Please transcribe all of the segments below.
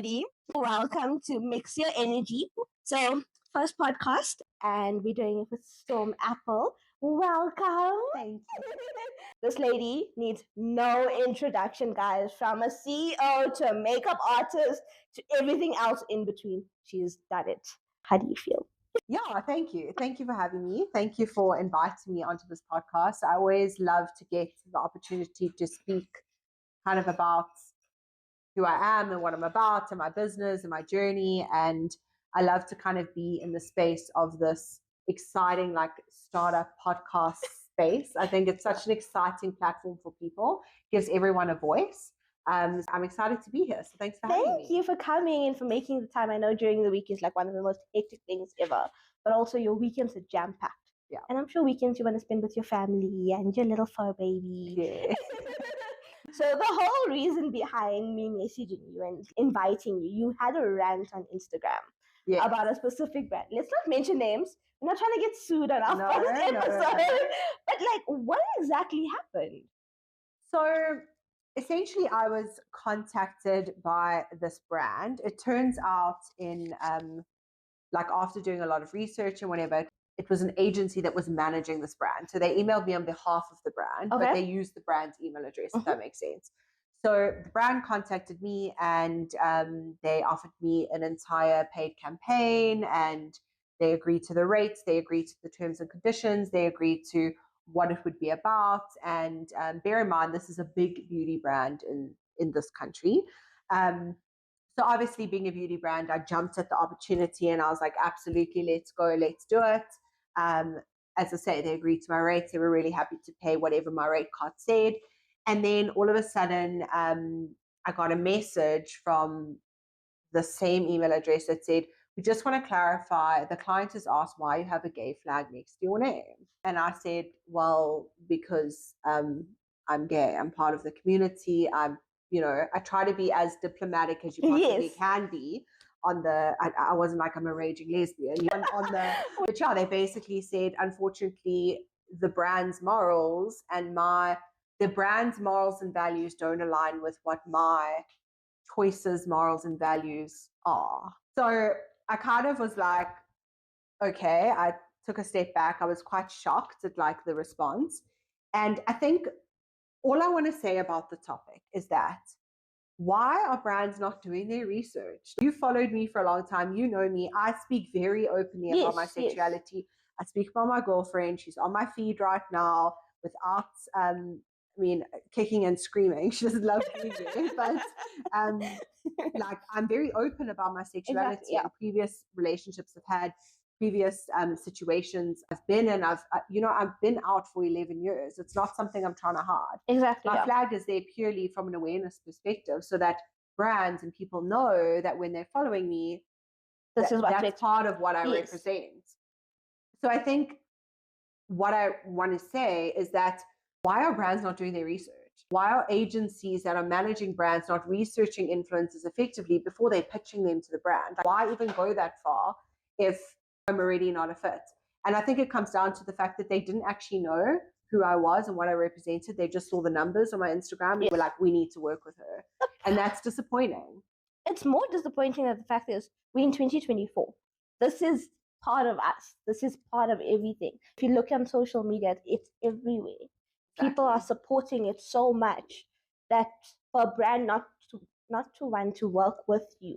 everybody. Welcome to Mix Your Energy. So, first podcast, and we're doing it with Storm Apple. Welcome. Thank you. This lady needs no introduction, guys. From a CEO to a makeup artist to everything else in between. She's done it. How do you feel? Yeah, thank you. Thank you for having me. Thank you for inviting me onto this podcast. I always love to get the opportunity to speak kind of about who I am and what I'm about and my business and my journey. And I love to kind of be in the space of this exciting, like, startup podcast space. I think it's such an exciting platform for people, gives everyone a voice. I'm excited to be here. So thanks for having me. Thank you for coming and for making the time. I know during the week is like one of the most hectic things ever, but also your weekends are jam-packed. Yeah. And I'm sure weekends you want to spend with your family and your little fur baby. Yeah. So the whole reason behind me messaging you and inviting you, you had a rant on Instagram about a specific brand. Let's not mention names. We're not trying to get sued on our first episode. But like, what exactly happened? So essentially, I was contacted by this brand. It turns out like after doing a lot of research and whatever, it was an agency that was managing this brand. So they emailed me on behalf of the brand, but they used the brand's email address, if that makes sense. So the brand contacted me and they offered me an entire paid campaign, and they agreed to the rates, they agreed to the terms and conditions, they agreed to what it would be about. And bear in mind, this is a big beauty brand in this country. So obviously, being a beauty brand, I jumped at the opportunity and I was like, absolutely, let's go, let's do it. As I say, they agreed to my rates. They were really happy to pay whatever my rate card said. And then all of a sudden, I got a message from the same email address that said, we just want to clarify, the client has asked why you have a gay flag next to your name. And I said, well, because I'm gay, I'm part of the community. I try to be as diplomatic as you possibly can be on the, I wasn't like I'm a raging lesbian. But yeah, they basically said, unfortunately, the brand's morals and the brand's morals and values don't align with what my choices, morals, and values are. So I kind of was like, okay, I took a step back. I was quite shocked at like the response. And I think all I want to say about the topic is that why are brands not doing their research? You followed me for a long time. You know me. I speak very openly about my sexuality. I speak about my girlfriend. She's on my feed right now without, kicking and screaming. She doesn't love doing it. But like, I'm very open about my sexuality. And previous relationships I've had, previous situations I've been in, I've been out for 11 years. It's not something I'm trying to hide. Exactly. My flag is there purely from an awareness perspective, so that brands and people know that when they're following me, that's part of what I represent. So I think what I want to say is that why are brands not doing their research? Why are agencies that are managing brands not researching influencers effectively before they're pitching them to the brand? Why even go that far if I'm already not a fit? And I think it comes down to the fact that they didn't actually know who I was and what I represented. They just saw the numbers on my Instagram and were like, we need to work with her. And that's disappointing. It's more disappointing that the fact is we're in 2024. This is part of us. This is part of everything. If you look on social media, it's everywhere. Exactly. People are supporting it so much that for a brand not to want to work with you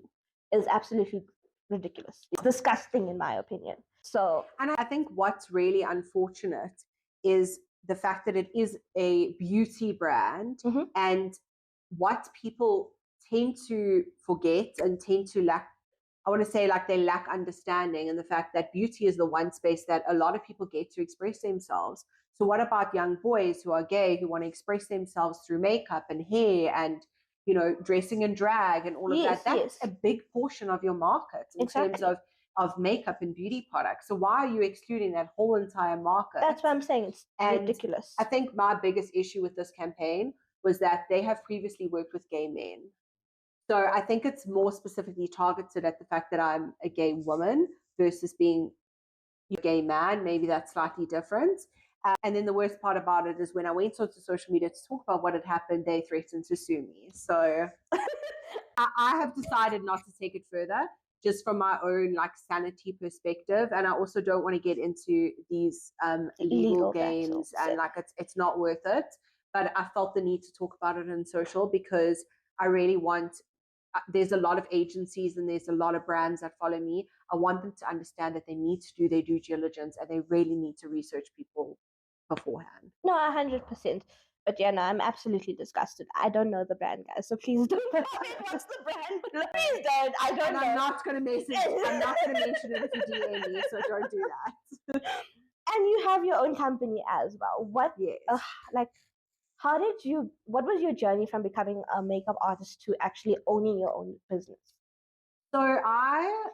is absolutely ridiculous. It's disgusting, in my opinion. And I think what's really unfortunate is the fact that it is a beauty brand, and what people tend to forget and tend to lack, I want to say, like, they lack understanding, and the fact that beauty is the one space that a lot of people get to express themselves. So what about young boys who are gay, who want to express themselves through makeup and hair and, dressing in drag and all of that? That's a big portion of your market in terms of makeup and beauty products. So why are you excluding that whole entire market? That's what I'm saying. It's ridiculous. I think my biggest issue with this campaign was that they have previously worked with gay men. So I think it's more specifically targeted at the fact that I'm a gay woman versus being a gay man. Maybe that's slightly different. And then the worst part about it is when I went onto social media to talk about what had happened, they threatened to sue me. So I have decided not to take it further, just from my own like sanity perspective, and I also don't want to get into these legal games battles, and like it's not worth it. But I felt the need to talk about it on social because I really want. There's a lot of agencies and there's a lot of brands that follow me. I want them to understand that they need to do their due diligence and they really need to research people beforehand. No, 100%. But yeah, no, I'm absolutely disgusted. I don't know the brand, guys, so please don't tell me what's the brand. Please don't. I don't And know. I'm not going to mention it if you DM me, so don't do that. And you have your own company as well. What? Yes. Like, what was your journey from becoming a makeup artist to actually owning your own business? So I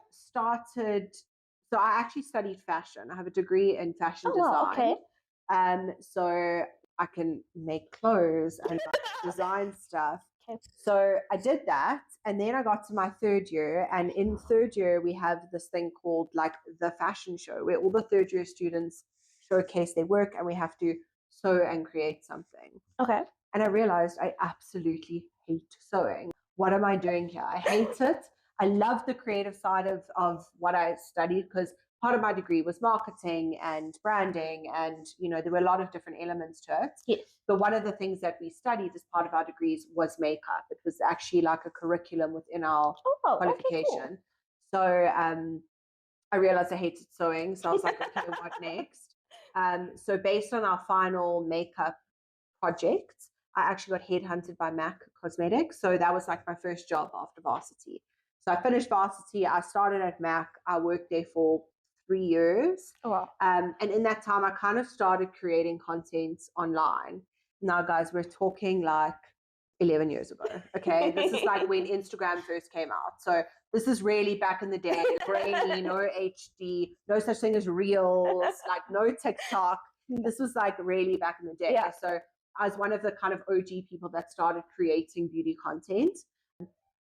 actually studied fashion. I have a degree in fashion design. Wow, okay. So I can make clothes and design stuff. Okay. So I did that. And then I got to my third year. And in third year, we have this thing called like the fashion show where all the third year students showcase their work and we have to sew and create something. Okay. And I realized I absolutely hate sewing. What am I doing here? I hate it. I love the creative side of what I studied because part of my degree was marketing and branding and, there were a lot of different elements to it. Yes. But one of the things that we studied as part of our degrees was makeup. It was actually like a curriculum within our qualification. Okay, cool. So I realized I hated sewing. So I was like, okay, what next? So based on our final makeup project, I actually got headhunted by MAC Cosmetics. So that was like my first job after varsity. So I finished varsity. I started at MAC. I worked there for 3 years. Oh, wow. And in that time, I kind of started creating content online. Now, guys, we're talking like 11 years ago. Okay. This is like when Instagram first came out. So this is really back in the day, grainy, no HD, no such thing as reels, like no TikTok. This was like really back in the day. Yeah. So I was one of the kind of OG people that started creating beauty content.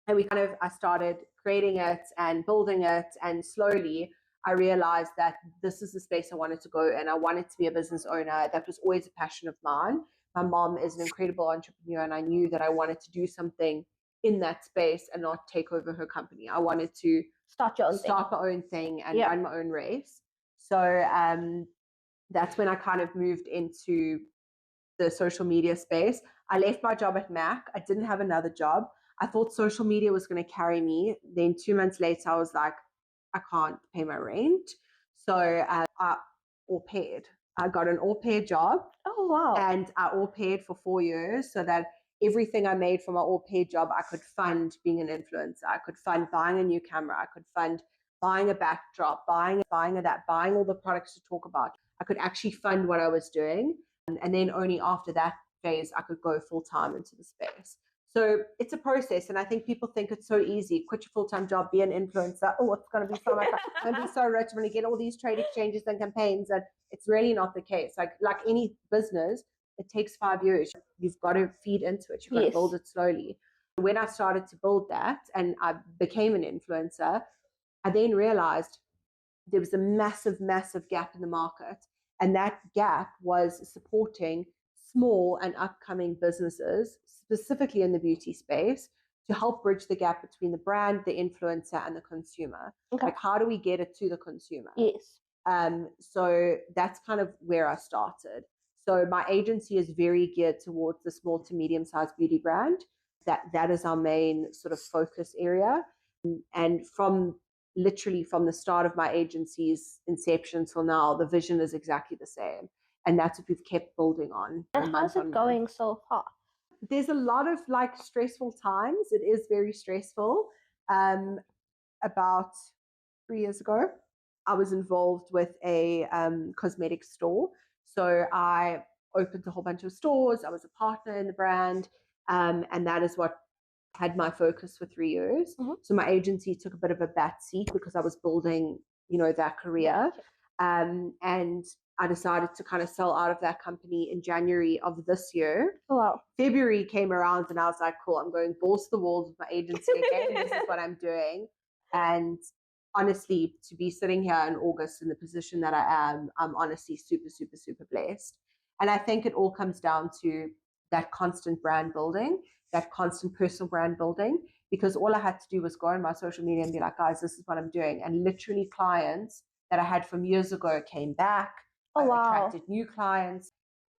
And I started creating it and building it. And slowly I realized that this is the space I wanted to go in. I wanted to be a business owner. That was always a passion of mine. My mom is an incredible entrepreneur, and I knew that I wanted to do something in that space and not take over her company. I wanted to start my own thing and run my own race. So that's when I kind of moved into the social media space. I left my job at MAC. I didn't have another job. I thought social media was going to carry me. Then 2 months later, I was like, I can't pay my rent. So I au paired. I got an au pair job. Oh, wow. And I au paired for 4 years so that everything I made from my au pair job, I could fund being an influencer. I could fund buying a new camera. I could fund buying a backdrop, buying that, buying all the products to talk about. I could actually fund what I was doing. And then only after that phase, I could go full time into the space. So it's a process. And I think people think it's so easy. Quit your full-time job, be an influencer. Oh, it's going to be so much. I'm going to be so rich. I'm going to get all these trade exchanges and campaigns. And it's really not the case. Like any business, it takes 5 years. You've got to feed into it. You've got to build it slowly. When I started to build that and I became an influencer, I then realized there was a massive, massive gap in the market. And that gap was supporting small and upcoming businesses, specifically in the beauty space, to help bridge the gap between the brand, the influencer, and the consumer. Okay. Like, how do we get it to the consumer? Yes. So that's kind of where I started. So my agency is very geared towards the small to medium-sized beauty brand. That is our main sort of focus area. And literally from the start of my agency's inception till now, the vision is exactly the same. And that's what we've kept building on. And how's it going so far? There's a lot of like stressful times. It is very stressful. About 3 years ago, I was involved with a cosmetic store. So I opened a whole bunch of stores. I was a partner in the brand. And that is what had my focus for 3 years. Mm-hmm. So my agency took a bit of a back seat because I was building, that career. And I decided to kind of sell out of that company in January of this year. Oh, wow. February came around and I was like, cool, I'm going balls to the walls with my agency again. This is what I'm doing. And honestly, to be sitting here in August in the position that I am, I'm honestly super, super, super blessed. And I think it all comes down to that constant brand building, that constant personal brand building. because all I had to do was go on my social media and be like, guys, this is what I'm doing. And literally clients that I had from years ago came back. Oh, I wow. attracted new clients.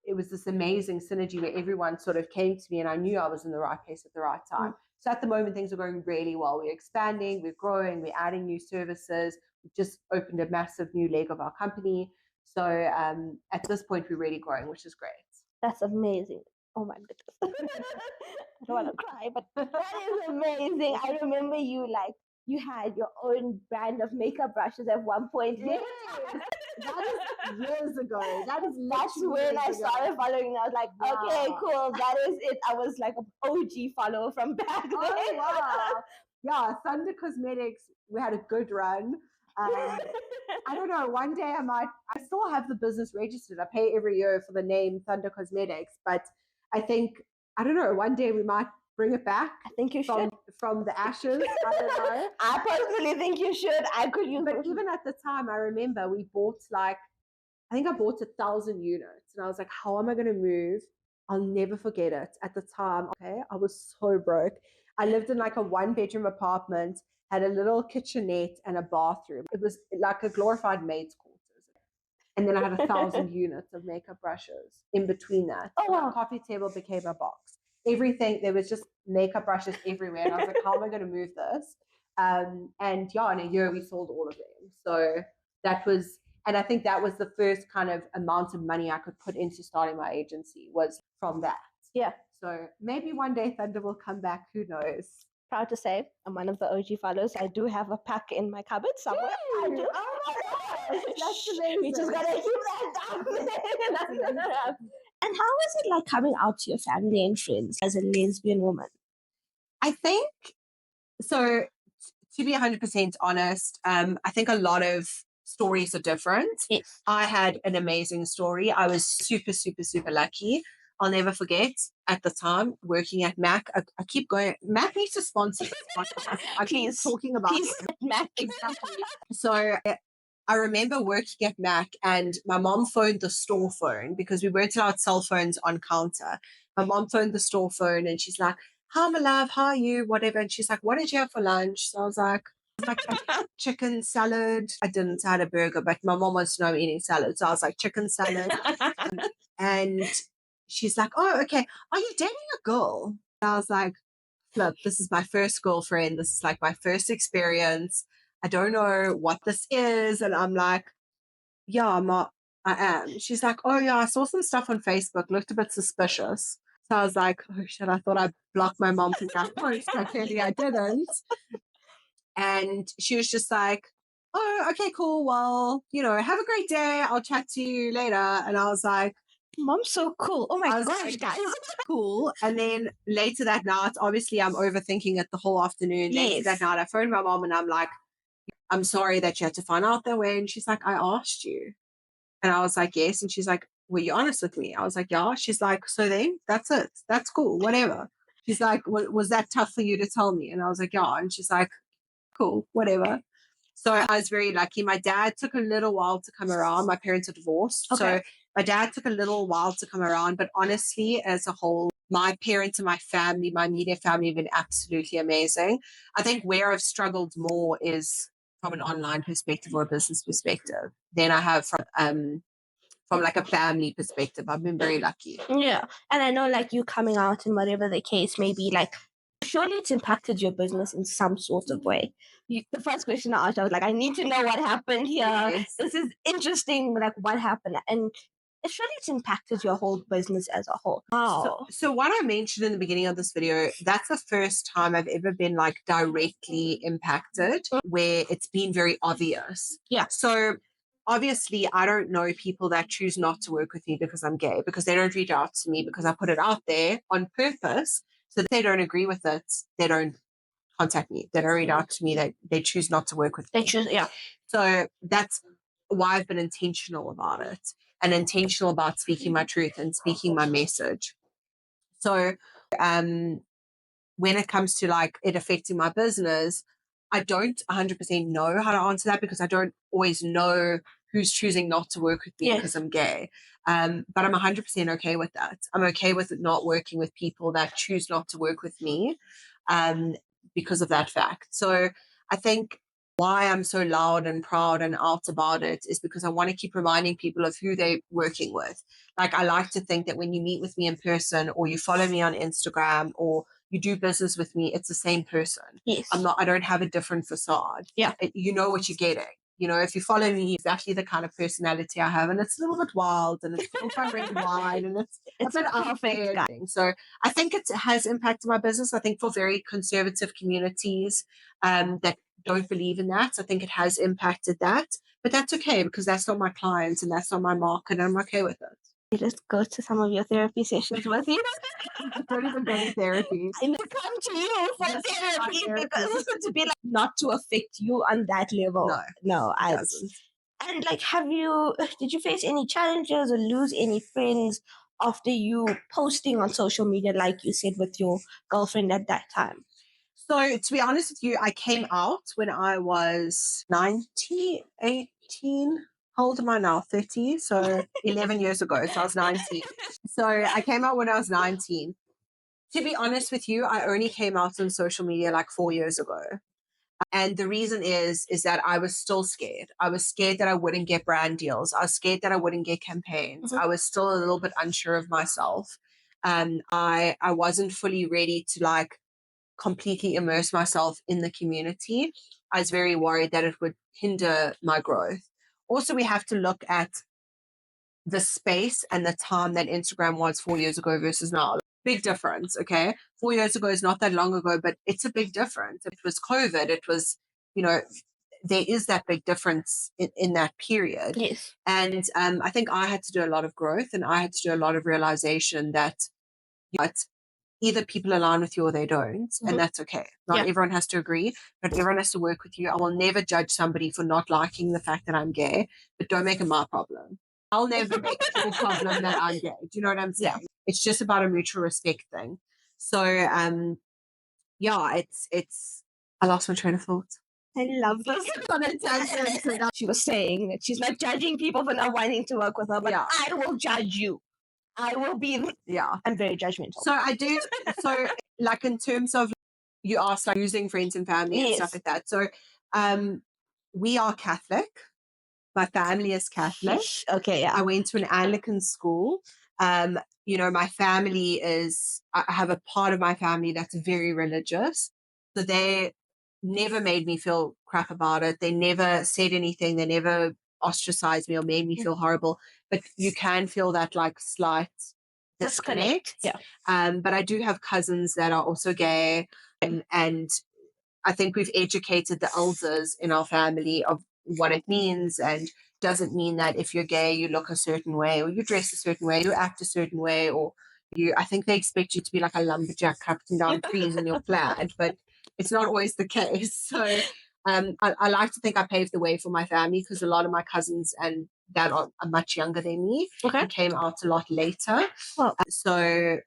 It was this amazing synergy where everyone sort of came to me and I knew I was in the right place at the right time. So at the moment, things are going really well. We're expanding, we're growing, we're adding new services. We've just opened a massive new leg of our company. So at this point, we're really growing, which is great. That's amazing. Oh my goodness. I don't want to cry, but that is amazing. I remember you had your own brand of makeup brushes at one point. Yes. That is years ago. That's when I started following. I was like, okay, cool. That is it. I was like an OG follower from back then. Oh, wow. Yeah, Thunder Cosmetics, we had a good run. I don't know, one day I still have the business registered. I pay every year for the name Thunder Cosmetics, but I think, I don't know, one day we might bring it back. I think you should. From the ashes. I don't know. I personally think you should. But even at the time, I remember we bought I think I bought 1,000 units and I was like, how am I going to move? I'll never forget it. At the time, okay, I was so broke. I lived in like a 1-bedroom apartment, had a little kitchenette and a bathroom. It was like a glorified maid's quarters. And then I had 1,000 units of makeup brushes in between that. Oh, wow. My coffee table became a box. Everything, there was just makeup brushes everywhere. And I was like, how am I going to move this? And yeah, in a year we sold all of them. So that was, and I think that was the first kind of amount of money I could put into starting my agency was from that. Yeah. So maybe one day Thunder will come back. Who knows? Proud to say I'm one of the OG followers. I do have a pack in my cupboard somewhere. Yay! I do. Oh my gosh, that's amazing. We just gotta keep that down. And how was it like coming out to your family and friends as a lesbian woman? I think so. To be 100% honest, I think a lot of stories are different. Yes. I had an amazing story. I was super, super, super lucky. I'll never forget at the time working at Mac. I keep going. Mac needs to sponsor this podcast. I keep talking about Mac. Exactly. So I remember working at Mac and my mom phoned the store phone because we weren't allowed cell phones on counter. My mom phoned the store phone and she's like, hi, my love, how are you? Whatever. And she's like, what did you have for lunch? So I was like chicken salad. I didn't have a burger, but my mom wants to know I'm eating salad. So I was like, chicken salad. And she's like, oh, okay. Are you dating a girl? And I was like, flip, this is my first girlfriend. This is like my first experience. I don't know what this is. And I'm like, yeah, I am. She's like, oh, yeah, I saw some stuff on Facebook, looked a bit suspicious. So I was like, oh, shit, I thought I blocked my mom from that post. But clearly I didn't. And she was just like, oh, okay, cool. Well, have a great day. I'll chat to you later. And I was like, Mom's so cool. Oh my gosh, guys. Cool. And then later that night, obviously I'm overthinking it the whole afternoon. Yes. Later that night, I phoned my mom and I'm like, I'm sorry that you had to find out that way. And she's like, I asked you. And I was like, yes. And she's like, were you honest with me? I was like, yeah. She's like, so then that's it. That's cool. Whatever. She's like, was that tough for you to tell me? And I was like, yeah. And she's like, cool, whatever. So I was very lucky. My dad took a little while to come around. My parents are divorced. Okay. So my dad took a little while to come around. But honestly, as a whole, my parents and my family, my immediate family have been absolutely amazing. I think where I've struggled more is from an online perspective or a business perspective than I have from like a family perspective. I've been very lucky. Yeah. And I know like you coming out and whatever the case may be, like surely it's impacted your business in some sort of way. The first question I asked, I was like, I need to know what happened here. Yes. This is interesting, like what happened. And surely it's impacted your whole business as a whole. Wow. So what I mentioned in the beginning of this video, that's the first time I've ever been like directly impacted where it's been very obvious. Yeah. So obviously I don't know people that choose not to work with me because I'm gay, because they don't reach out to me because I put it out there on purpose. So if they don't agree with it, they don't contact me. They don't reach out to me. They choose not to work with me. They choose, yeah. So that's why I've been intentional about it and intentional about speaking my truth and speaking my message. So when it comes to like it affecting my business, I don't 100% know how to answer that because I don't always know who's choosing not to work with me because I'm gay. But I'm 100% okay with that. I'm okay with it not working with people that choose not to work with me. because of that fact. So I think why I'm so loud and proud and out about it is because I want to keep reminding people of who they're working with. Like, I like to think that when you meet with me in person or you follow me on Instagram or you do business with me, it's the same person. Yes. I don't have a different facade. Yeah. You know what you're getting. You know, if you follow me, exactly the kind of personality I have, and it's a little bit wild, and it's a little bit red wine, and it's a bit perfect guy. So I think it has impacted my business. I think for very conservative communities that don't believe in that, I think it has impacted that. But that's okay, because that's not my clients and that's not my market, and I'm okay with it. You just go to some of your therapy sessions with you. I don't even go to therapy. I come to you for therapy because to be like not to affect you on that level. No, it doesn't. And like, did you face any challenges or lose any friends after you posting on social media, like you said with your girlfriend at that time? So to be honest with you, I came out when I was 19, 18. How old am I now? 30. So 11 years ago. So I was 19. So I came out when I was 19. To be honest with you, I only came out on social media like 4 years ago. And the reason is that I was still scared. I was scared that I wouldn't get brand deals. I was scared that I wouldn't get campaigns. I was still a little bit unsure of myself. I wasn't fully ready to like completely immerse myself in the community. I was very worried that it would hinder my growth. Also, we have to look at the space and the time that Instagram was 4 years ago versus now. Big difference, okay? 4 years ago is not that long ago, but it's a big difference. It was COVID. It was, there is that big difference in that period. Yes. And I think I had to do a lot of growth, and I had to do a lot of realization that either people align with you or they don't, and that's okay. Not everyone has to agree, but everyone has to work with you. I will never judge somebody for not liking the fact that I'm gay, but don't make it my problem. I'll never make it your problem that I'm gay. Do you know what I'm saying? Yeah. It's just about a mutual respect thing. So, it's. I lost my train of thought. I love this. She was saying that she's not judging people for not wanting to work with her, but I will judge you. I will be. Yeah. I'm very judgmental. So I do. So, like, in terms of, you asked, like, losing friends and family and stuff like that. So, we are Catholic. My family is Catholic. Okay, yeah. I went to an Anglican school. My family I have a part of my family that's very religious. So they never made me feel crap about it. They never said anything. They never ostracized me or made me feel horrible. But you can feel that like slight disconnect. Yeah. But I do have cousins that are also gay, and I think we've educated the elders in our family of what it means, and doesn't mean that if you're gay, you look a certain way, or you dress a certain way, you act a certain way, or I think they expect you to be like a lumberjack cutting down trees in your plaid, but it's not always the case. So I like to think I paved the way for my family, because a lot of my cousins and that are much younger than me and came out a lot later. Well, so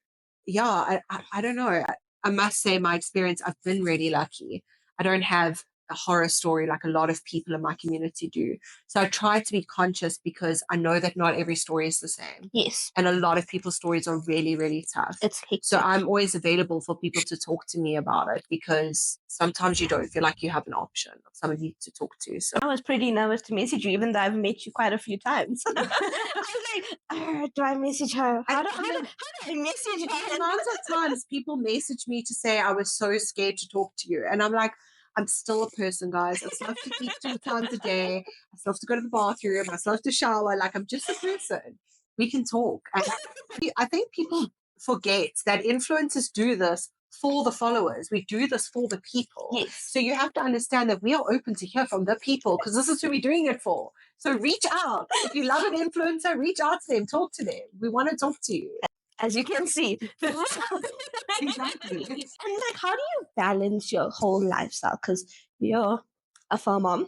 yeah, I don't know. I must say my experience, I've been really lucky. I don't have a horror story like a lot of people in my community do. So I try to be conscious, because I know that not every story is the same. Yes. And a lot of people's stories are really, really tough. It's hectic. So I'm always available for people to talk to me about it, because sometimes you don't feel like you have an option of somebody to talk to. So I was pretty nervous to message you, even though I've met you quite a few times. I was like, do I message her? How do I message her? The amount of times people message me to say I was so scared to talk to you. And I'm like, I'm still a person, guys. I still have to eat 2 times a day. I still have to go to the bathroom. I still have to shower. Like, I'm just a person. We can talk. And I think people forget that influencers do this for the followers. We do this for the people. Yes. So you have to understand that we are open to hear from the people, because this is who we're doing it for. So reach out. If you love an influencer, reach out to them. Talk to them. We want to talk to you. As you can see. Exactly. And like, how do you balance your whole lifestyle? Because you're a fur mom,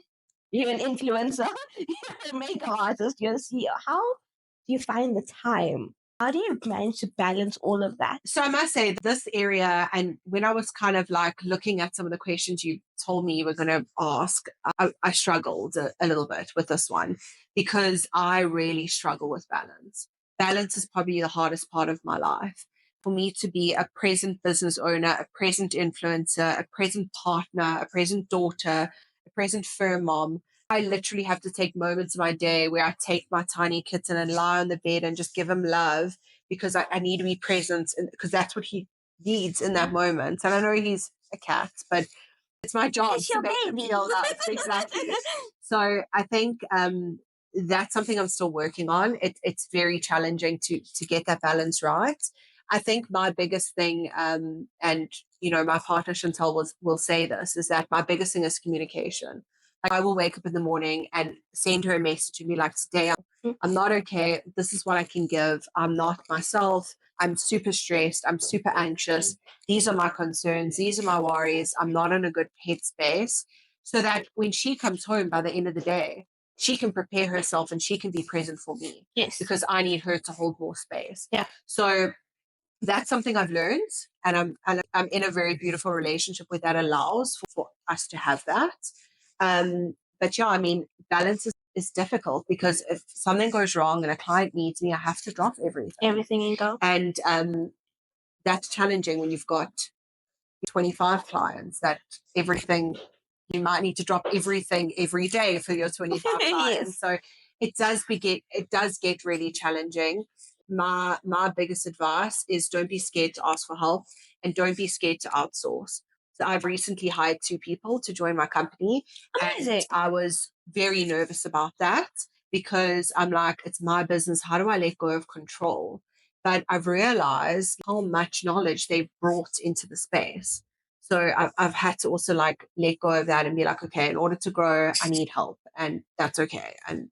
you're an influencer, you're a makeup artist, you're a CEO. How do you find the time? How do you manage to balance all of that? So I must say, this area, and when I was kind of like looking at some of the questions you told me you were going to ask, I struggled a little bit with this one, because I really struggle with balance. Balance is probably the hardest part of my life. for me to be a present business owner, a present influencer, a present partner, a present daughter, a present fur mom. I literally have to take moments of my day where I take my tiny kitten and lie on the bed and just give him love because I need to be present because that's what he needs in that moment. And I know he's a cat, but it's my job It's to your make him baby. feel loved. Exactly. So I think that's something I'm still working on. It's very challenging to get that balance right. I think my biggest thing, and my partner Chantal will say this, is that my biggest thing is communication. Like I will wake up in the morning and send her a message and be like, today I'm not okay. This is what I can give. I'm not myself. I'm super stressed. I'm super anxious. These are my concerns. These are my worries. I'm not in a good headspace. So that when she comes home by the end of the day, she can prepare herself and she can be present for me. Yes. Because I need her to hold more space. Yeah. So that's something I've learned, and I'm in a very beautiful relationship where that allows for us to have that. But yeah, I mean, balance is difficult because if something goes wrong and a client needs me, I have to drop Everything and go. and that's challenging when you've got 25 clients. That everything you might need to drop everything every day for your 25 clients. Yes. So it does get really challenging. My biggest advice is don't be scared to ask for help and don't be scared to outsource. So I've recently hired 2 people to join my company. Amazing. And I was very nervous about that because I'm like, it's my business. How do I let go of control? But I've realized how much knowledge they've brought into the space. So I've had to also like let go of that and be like, okay, in order to grow, I need help, and that's okay, and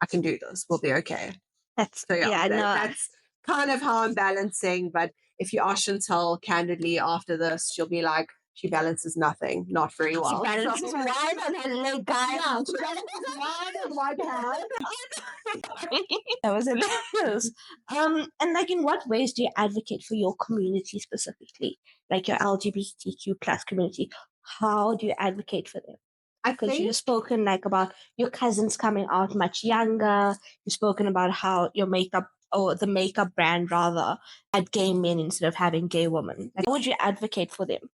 I can do this. We'll be okay. That's That's kind of how I'm balancing. But if you ask Chantal candidly after this, she'll be like, she balances nothing, not very well. She balances wine on her leg, guys. Yeah, she balances wine on one hand. That was hilarious. And like, in what ways do you advocate for your community specifically, like your LGBTQ plus community? How do you advocate for them? Because you've spoken like about your cousins coming out much younger. You've spoken about how your makeup, or the makeup brand rather, had gay men instead of having gay women. Like, how would you advocate for them?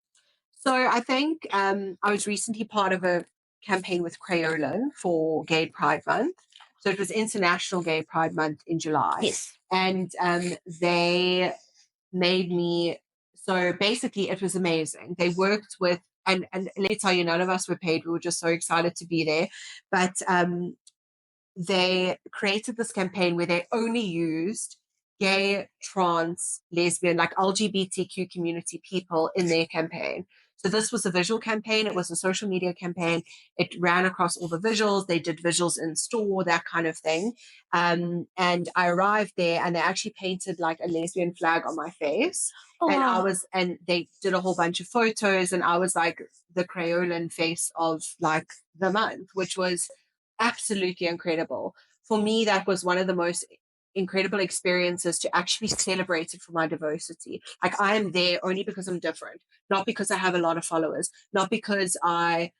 So I think I was recently part of a campaign with Crayola for Gay Pride Month. So it was International Gay Pride Month in July. Yes. And they made me, so basically it was amazing. They worked with, and let me tell you, none of us were paid. We were just so excited to be there. But they created this campaign where they only used gay, trans, lesbian, like LGBTQ community people in their campaign. So this was a visual campaign. It was a social media campaign. It ran across all the visuals. They did visuals in store, that kind of thing. And I arrived there and they actually painted like a lesbian flag on my face. Oh, and wow. and they did a whole bunch of photos and I was like the Crayolan face of like the month, which was absolutely incredible. For me, that was one of the most incredible experiences to actually celebrate it for my diversity. Like I am there only because I'm different, not because I have a lot of followers, not because I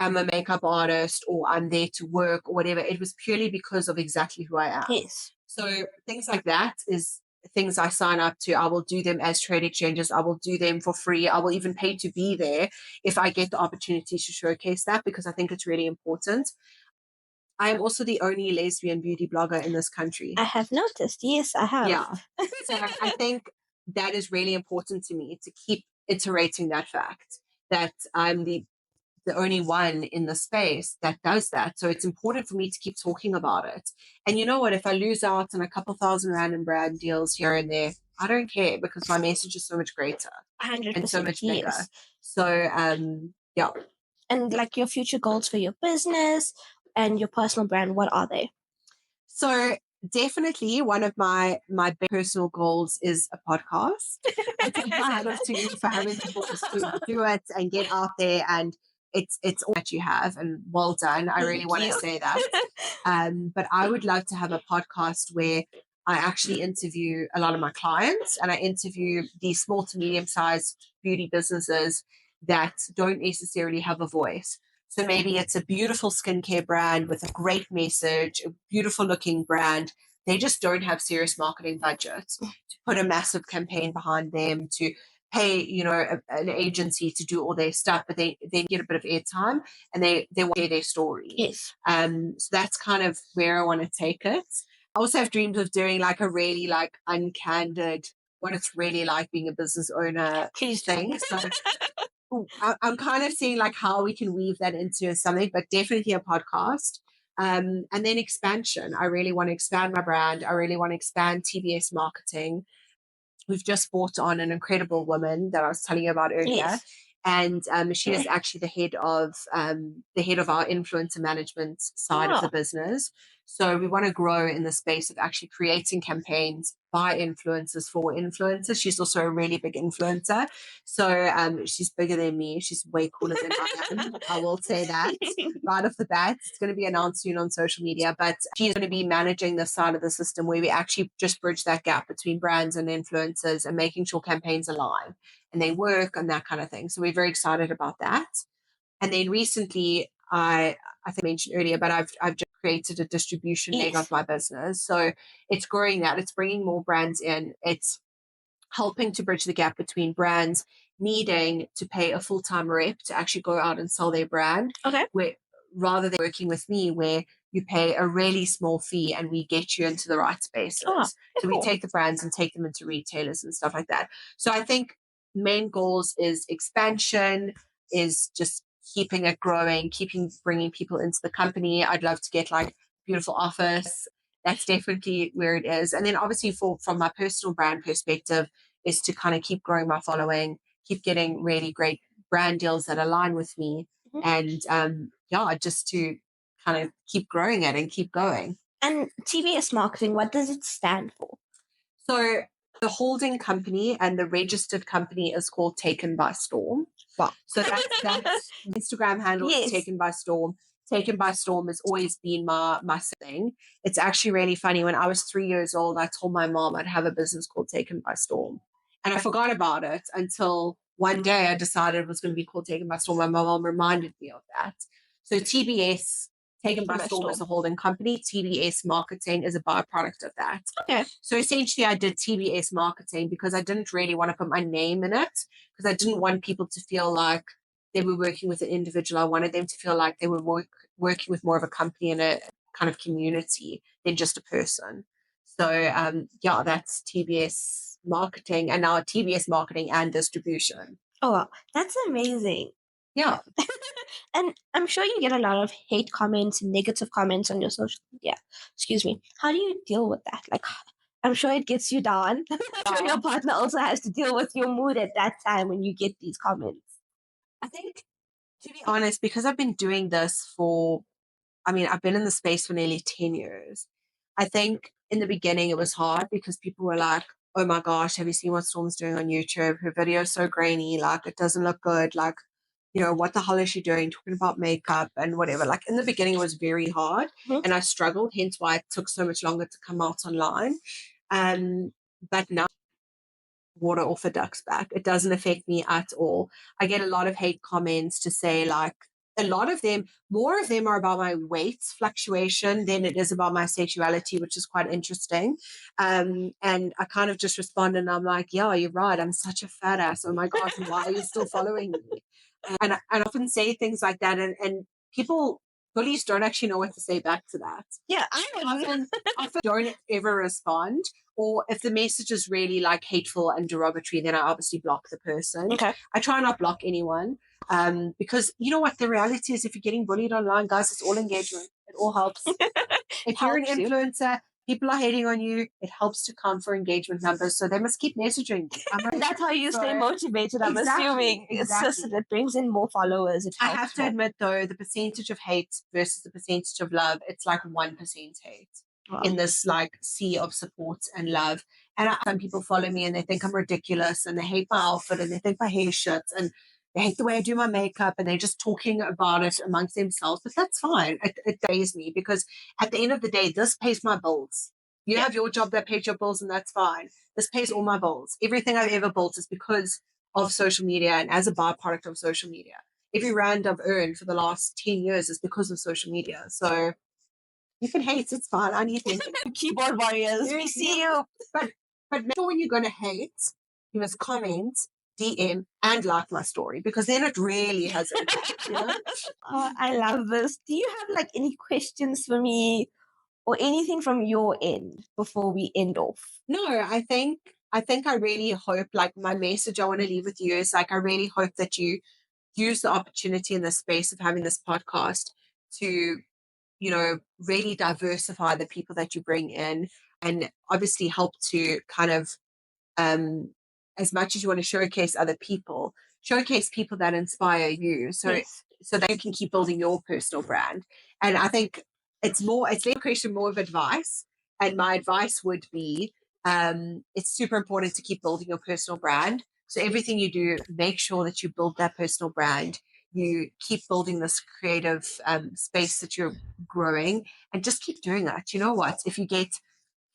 am a makeup artist or I'm there to work or whatever. It was purely because of exactly who I am. Yes. So things like that is things I sign up to. I will do them as trade exchanges. I will do them for free. I will even pay to be there if I get the opportunity to showcase that because I think it's really important. I am also the only lesbian beauty blogger in this country. I have noticed. Yes, I have. Yeah. So I think that is really important to me to keep iterating that fact that I'm the only one in the space that does that. So it's important for me to keep talking about it. And you know what? If I lose out on a couple thousand random brand deals here and there, I don't care because my message is so much greater 100%. and so much bigger. Yes. So yeah. And like your future goals for your business and your personal brand, what are they? So definitely one of my big personal goals is a podcast. I take my hat off to you for having to do it and get out there, and it's all that you have, and well done. I really want to say that. But I would love to have a podcast where I actually interview a lot of my clients and I interview these small to medium sized beauty businesses that don't necessarily have a voice. So maybe it's a beautiful skincare brand with a great message, a beautiful looking brand they just don't have serious marketing budgets to put a massive campaign behind them, to pay, an agency to do all their stuff, but they get a bit of airtime and they want to share their story. Yes. So that's kind of where I want to take it. I also have dreams of doing like a really like uncandid, what it's really like being a business owner thing. So I'm kind of seeing like how we can weave that into something, but definitely a podcast. And then expansion. I really want to expand my brand. I really want to expand TBS Marketing. We've just brought on an incredible woman that I was telling you about earlier. Yes. And she is actually the head of our influencer management side of the business. So we want to grow in the space of actually creating campaigns by influencers for influencers. She's also a really big influencer. So she's bigger than me. She's way cooler than I am. I will say that right off the bat. It's going to be announced soon on social media, but she's going to be managing this side of the system where we actually just bridge that gap between brands and influencers and making sure campaigns align and they work and that kind of thing. So we're very excited about that. And then recently, I think I mentioned earlier, but I've just created a distribution leg of my business. So it's growing that. It's bringing more brands in. It's helping to bridge the gap between brands needing to pay a full-time rep to actually go out and sell their brand. Okay. Rather than working with me where you pay a really small fee and we get you into the right spaces. So we take the brands and take them into retailers and stuff like that. So I think main goals is expansion, is just keeping it growing, bringing people into the company. I'd love to get like a beautiful office. That's definitely where it is. And then obviously from my personal brand perspective is to kind of keep growing my following, keep getting really great brand deals that align with me. And just to kind of keep growing it and keep going. And TBS Marketing, what does it stand for? So the holding company and the registered company is called Taken by Storm. Wow. So that's Instagram handle is Taken by Storm. Taken by Storm has always been my thing. It's actually really funny. When I was 3 years old, I told my mom I'd have a business called Taken by Storm. And I forgot about it until one day I decided it was going to be called Taken by Storm. And my mom reminded me of that. So TBS, Taken by Storm, is a holding company. TBS Marketing is a byproduct of that. Okay. So essentially I did TBS Marketing because I didn't really want to put my name in it, because I didn't want people to feel like they were working with an individual. I wanted them to feel like they were working with more of a company and a kind of community than just a person. So that's TBS Marketing, and now TBS Marketing and Distribution. Oh, wow. That's amazing. Yeah. And I'm sure you get a lot of hate comments and negative comments on your social media. Excuse me. How do you deal with that? Like, I'm sure it gets you down. Your partner also has to deal with your mood at that time when you get these comments. I think, to be honest, because I've been doing this I've been in the space for nearly 10 years. I think in the beginning it was hard because people were like, oh my gosh, have you seen what Storm's doing on YouTube? Her video is so grainy, like it doesn't look good. Like, what the hell is she doing? Talking about makeup and whatever. Like in the beginning it was very hard and I struggled, hence why it took so much longer to come out online. But now, water off a duck's back. It doesn't affect me at all. I get a lot of hate comments to say like, more of them are about my weight fluctuation than it is about my sexuality, which is quite interesting. And I kind of just respond and I'm like, yeah, you're right. I'm such a fat ass. Oh my God, why are you still following me? And I often say things like that. And bullies don't actually know what to say back to that. Yeah, I often don't ever respond. Or if the message is really like hateful and derogatory, then I obviously block the person. Okay. I try not block anyone. Because you know what the reality is, if you're getting bullied online, guys, it's all engagement. It all helps. If you're an influencer, people are hating on you, it helps to count for engagement numbers. So they must keep messaging. That's how you stay motivated, I'm assuming. Exactly. It's just that it brings in more followers. I have to admit, though, the percentage of hate versus the percentage of love, it's like 1% hate. Wow. In this like sea of support and love. And some people follow me and they think I'm ridiculous and they hate my outfit and they think my hair shit and they hate the way I do my makeup and they're just talking about it amongst themselves. But that's fine. It days me because at the end of the day, this pays my bills. You have your job that pays your bills and that's fine. This pays all my bills. Everything I've ever built is because of social media and as a byproduct of social media. Every rand I've earned for the last 10 years is because of social media. So You can hate, it's fine. I need to. Keyboard warriors, we see you. But make sure when you're going to hate, you must comment, DM, and like my story, because then it really has impact, you know? Oh, I love this. Do you have like any questions for me or anything from your end before we end off? No, I think I really hope, like, my message I want to leave with you is, like, I really hope that you use the opportunity in the space of having this podcast to, you know, really diversify the people that you bring in, and obviously help to kind of, um, as much as you want to showcase people that inspire you. So, Yes. so that you can keep building your personal brand. And I think it's less a question more of advice. And my advice would be, it's super important to keep building your personal brand. So everything you do, make sure that you build that personal brand. You keep building this creative space that you're growing, and just keep doing that. You know what? If you get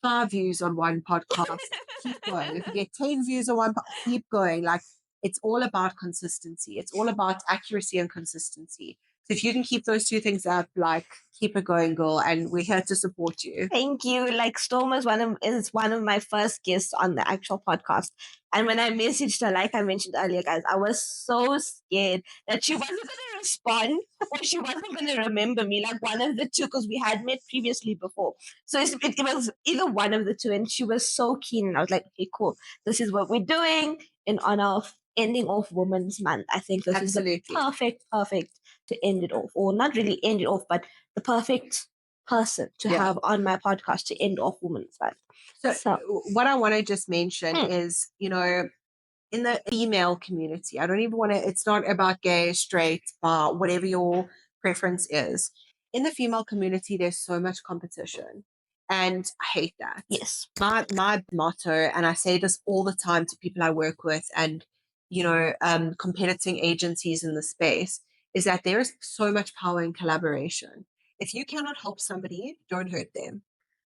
5 views on one podcast, keep going. If you get 10 views on one, keep going. Like, it's all about consistency. It's all about accuracy and consistency. So if you can keep those two things up, like, keep it going, girl. And we're here to support you. Thank you. Like, Storm is one of my first guests on the actual podcast. And when I messaged her, like I mentioned earlier, guys, I was so scared that she wasn't going to respond or she wasn't going to remember me, like one of the two, because we had met previously before. So it was either one of the two, and she was so keen. And I was like, okay, cool. This is what we're doing in honor of ending off Women's Month. I think this is the perfect to end it off, or not really end it off, but the perfect person to have on my podcast to end off Women's Month. So what I want to just mention is, you know, in the female community, I don't even want to, it's not about gay, straight, bar, whatever your preference is. In the female community, there's so much competition. And I hate that. Yes. My motto, and I say this all the time to people I work with and, you know, competing agencies in the space, is that there is so much power in collaboration. If you cannot help somebody, don't hurt them.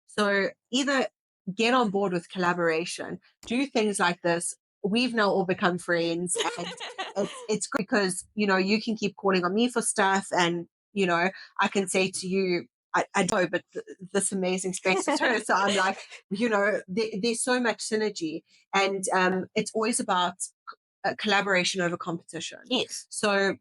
So either get on board with collaboration, do things like this. We've now all become friends, and it's great because, you know, you can keep calling on me for stuff, and, you know, I can say to you, I know, but this amazing space is her. So I'm like, you know, there's so much synergy, and it's always about collaboration over competition. Yes. So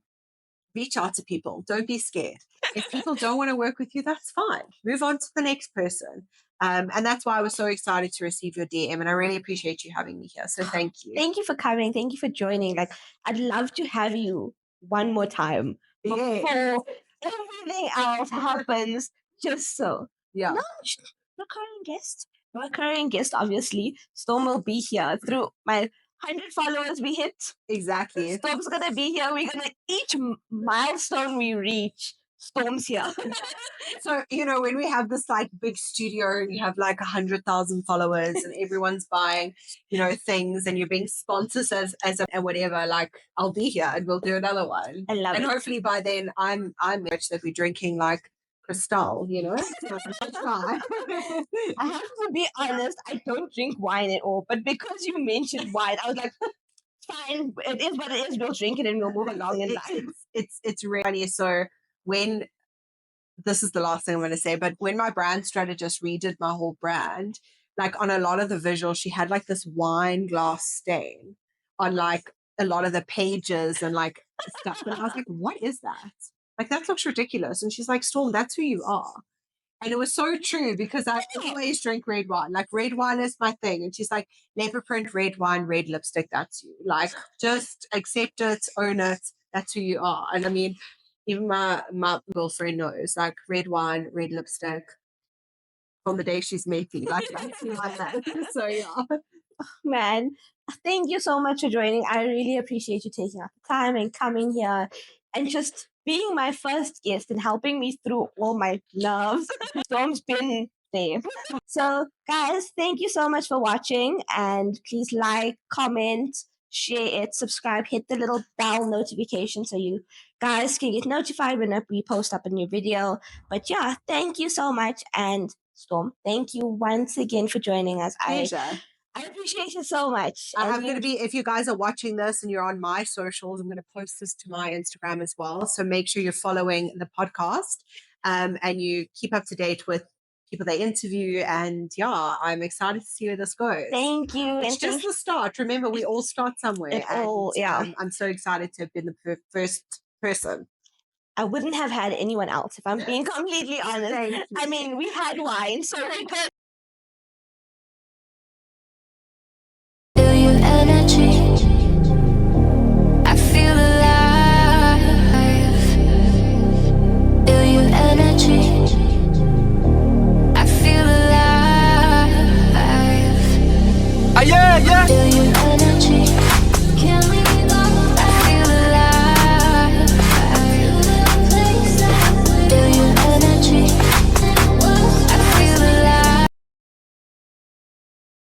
reach out to people. Don't be scared. If people don't want to work with you, that's fine. Move on to the next person. And that's why I was so excited to receive your DM, and I really appreciate you having me here. So thank you. Thank you for coming. Thank you for joining. Like, I'd love to have you one more time before everything else happens. Just so. Yeah. No recurring guest, obviously. Storm will be here through my 100 followers we hit. Exactly. Storm's gonna be here. We're gonna, each milestone we reach, Storm's here. So, you know, when we have this like big studio and you have like 100,000 followers and everyone's buying, you know, things, and you're being sponsored as a whatever, like, I'll be here and we'll do another one. I love it. And hopefully by then I'm rich that we're drinking like Cristal, you know. I have to be honest, I don't drink wine at all, but because you mentioned wine, I was like, fine, it is what it is. We'll drink it and we'll move along in life. It's really funny. So when, this is the last thing I'm going to say, but when my brand strategist redid my whole brand, like on a lot of the visuals, she had like this wine glass stain on like a lot of the pages and like stuff. And I was like, what is that? Like, that looks ridiculous. And she's like, Storm, that's who you are. And it was so true, because I always drink red wine. Like, red wine is my thing. And she's like, leopard print, red wine, red lipstick, that's you. Like, just accept it, own it. That's who you are. And I mean, even my girlfriend knows, like, red wine, red lipstick from the day she's met me. Like, that's like that. So, yeah. Man, thank you so much for joining. I really appreciate you taking out the time and coming here and just being my first guest and helping me through all my nerves. Storm's been there. So, guys, thank you so much for watching, and please like, comment, share it, subscribe, hit the little bell notification so you guys can get notified when we post up a new video. But yeah, thank you so much. And Storm, thank you once again for joining us. Pleasure. I appreciate it so much. I'm going to be, if you guys are watching this and you're on my socials, I'm going to post this to my Instagram as well. So make sure you're following the podcast. and you keep up to date with people they interview. And yeah, I'm excited to see where this goes. Thank you. It's just the start. Remember, we all start somewhere. I'm so excited to have been the first person. I wouldn't have had anyone else if I'm being completely honest. I mean, we've had wine, so